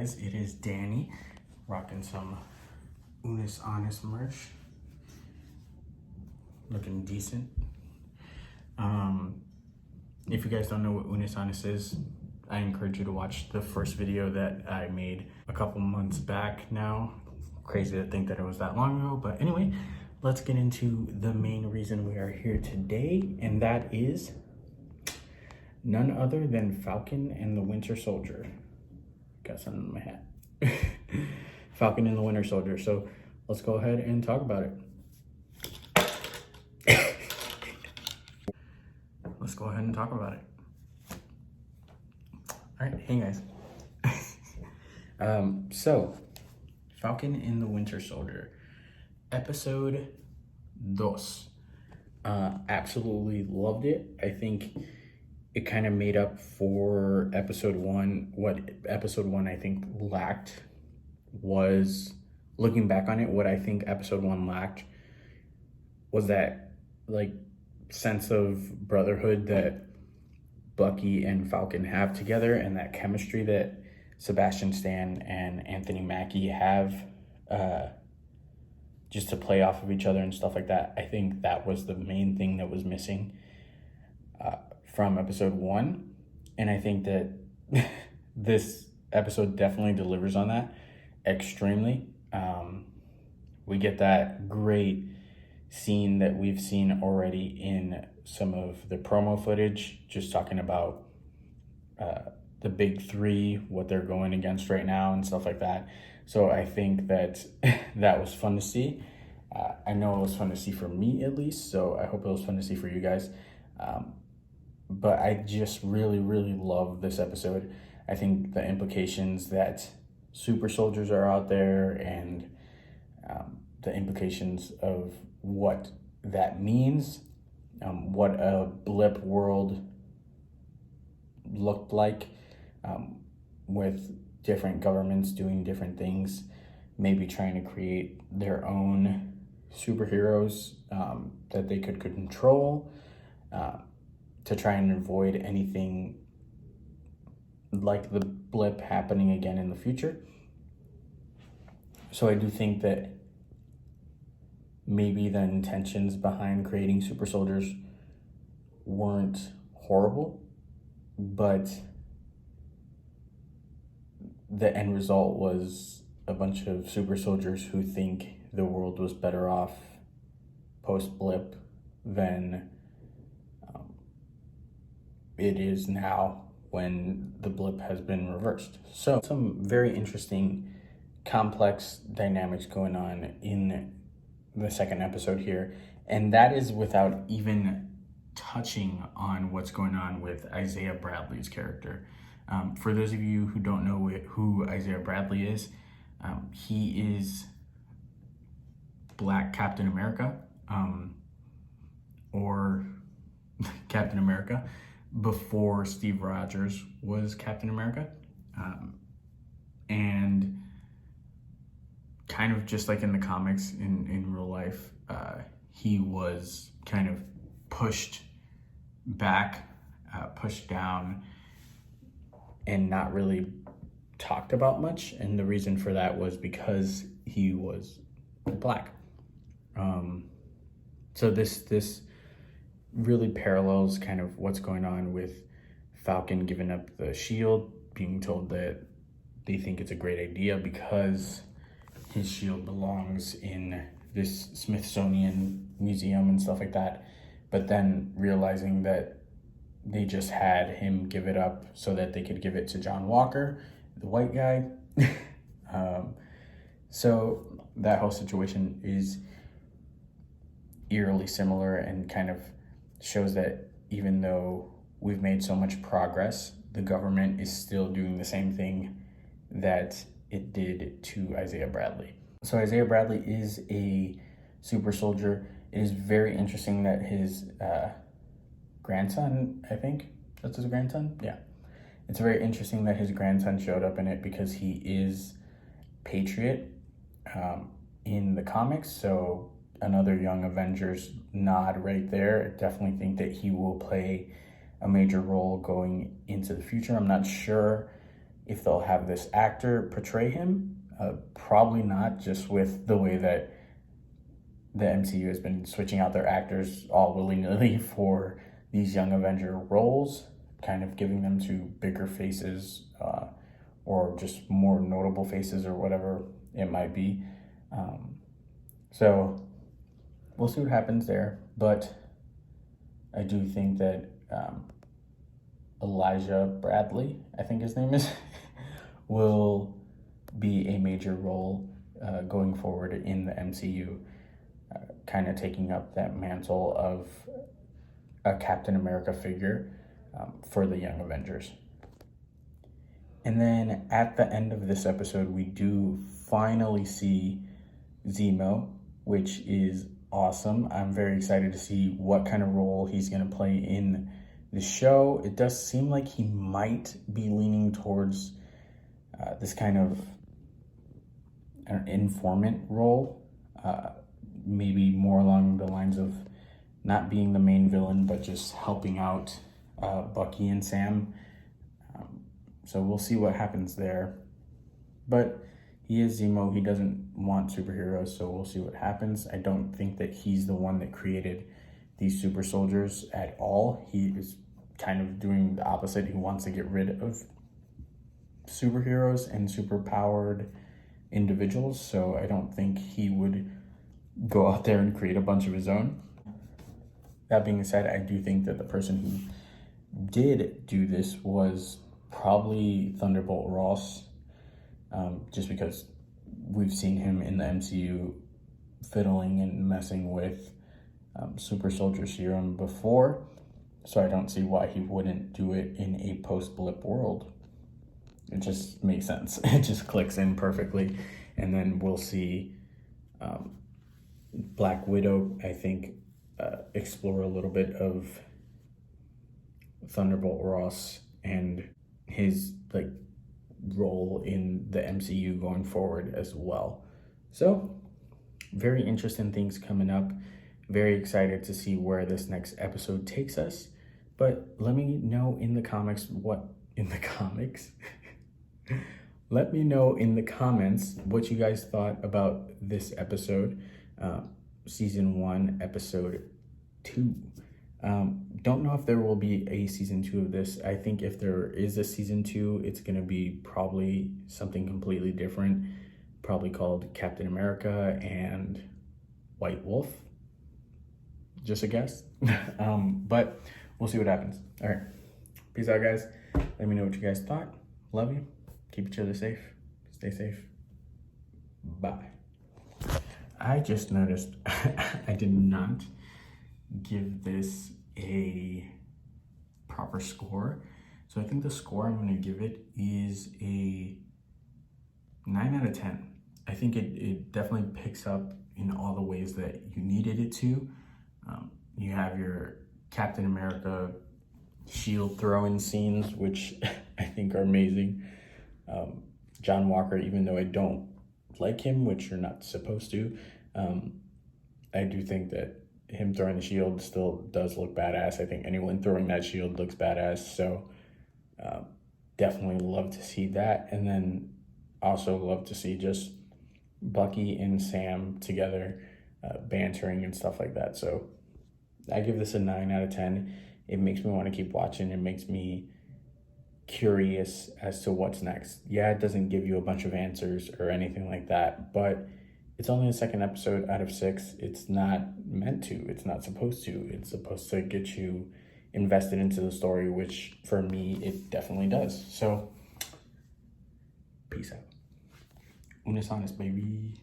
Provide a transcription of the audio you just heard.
guys, it is Danny rocking some Unis Honest merch, looking decent. If you guys don't know what Unis Honest is, I encourage you to watch the first video that I made a couple months back now. Crazy to think that it was that long ago, but anyway, let's get into the main reason we are here today, and that is none other than Falcon and the Winter Soldier. Got something in my hat. Falcon and the Winter Soldier. So let's go ahead and talk about it. Let's go ahead and talk about it. All right, hey guys. So Falcon and the Winter Soldier, episode 2. Absolutely loved it. I think it kind of made up for episode 1. What episode 1 I think lacked was, looking back on it, what I think episode 1 lacked was that like sense of brotherhood that Bucky and Falcon have together, and that chemistry that Sebastian Stan and Anthony Mackie have, just to play off of each other and stuff like that. I think that was the main thing that was missing from episode 1, and I think that this episode definitely delivers on that extremely. We get that great scene that we've seen already in some of the promo footage, just talking about the big three, what they're going against right now and stuff like that. So I think that that was fun to see. I know it was fun to see for me at least, so I hope it was fun to see for you guys. But I just really love this episode. I think the implications that super soldiers are out there, and the implications of what that means, what a blip world looked like, with different governments doing different things, maybe trying to create their own superheroes that they could control, to try and avoid anything like the blip happening again in the future. So I do think that maybe the intentions behind creating super soldiers weren't horrible, but the end result was a bunch of super soldiers who think the world was better off post-blip than it is now when the blip has been reversed. So some very interesting, complex dynamics going on in the second episode here, and that is without even touching on what's going on with Isaiah Bradley's character. For those of you who don't know who Isaiah Bradley is, he is Black Captain America, or Captain America before Steve Rogers was Captain America. And kind of just like in the comics, in real life, he was kind of pushed back, pushed down, and not really talked about much. And the reason for that was because he was Black. So this really parallels kind of what's going on with Falcon giving up the shield, being told that they think it's a great idea because his shield belongs in this Smithsonian museum and stuff like that, but then realizing that they just had him give it up so that they could give it to John Walker, the white guy. So that whole situation is eerily similar, and kind of shows that even though we've made so much progress, the government is still doing the same thing that it did to Isaiah Bradley. So Isaiah Bradley is a super soldier. It is very interesting that his grandson, I think that's his grandson? Yeah. It's very interesting that his grandson showed up in it, because he is Patriot in the comics. So another Young Avengers nod right there. I definitely think that he will play a major role going into the future. I'm not sure if they'll have this actor portray him. Probably not, just with the way that the MCU has been switching out their actors all willy-nilly for these young Avenger roles, kind of giving them to bigger faces or just more notable faces or whatever it might be. So we'll see what happens there. But I do think that Elijah Bradley, I think his name is, will be a major role going forward in the MCU, kind of taking up that mantle of a Captain America figure for the Young Avengers. And then at the end of this episode, we do finally see Zemo, which is awesome. I'm very excited to see what kind of role he's going to play in the show. It does seem like he might be leaning towards this kind of an informant role, maybe more along the lines of not being the main villain, but just helping out Bucky and Sam. So we'll see what happens there. But he is Zemo. He doesn't want superheroes, so we'll see what happens. I don't think that he's the one that created these super soldiers at all. He is kind of doing the opposite. He wants to get rid of superheroes and superpowered individuals, so I don't think he would go out there and create a bunch of his own. That being said, I do think that the person who did do this was probably Thunderbolt Ross, just because we've seen him in the MCU fiddling and messing with super soldier serum before, so I don't see why he wouldn't do it in a post-blip world. It just makes sense. It just clicks in perfectly. And then we'll see Black Widow, I think, explore a little bit of Thunderbolt Ross and his role in the MCU going forward as well. So very interesting things coming up. Very excited to see where this next episode takes us. But let me know in the comics let me know in the comments what you guys thought about this episode, season 1, episode 2. Don't know if there will be a season 2 of this. I think if there is a season 2, it's going to be probably something completely different, probably called Captain America and White Wolf. Just a guess. But we'll see what happens. All right. Peace out, guys. Let me know what you guys thought. Love you. Keep each other safe. Stay safe. Bye. I just noticed I did not give this a proper score. So I think the score I'm going to give it is a 9 out of 10. I think it definitely picks up in all the ways that you needed it to. You have your Captain America shield throwing scenes, which I think are amazing. John Walker, even though I don't like him, which you're not supposed to, I do think that him throwing the shield still does look badass. I think anyone throwing that shield looks badass. So definitely love to see that. And then also love to see just Bucky and Sam together, bantering and stuff like that. So I give this a 9 out of 10. It makes me want to keep watching. It makes me curious as to what's next. Yeah, it doesn't give you a bunch of answers or anything like that, but it's only the second episode out of 6. It's not meant to. It's not supposed to. It's supposed to get you invested into the story, which for me, it definitely does. So, peace out. Unis honest, baby.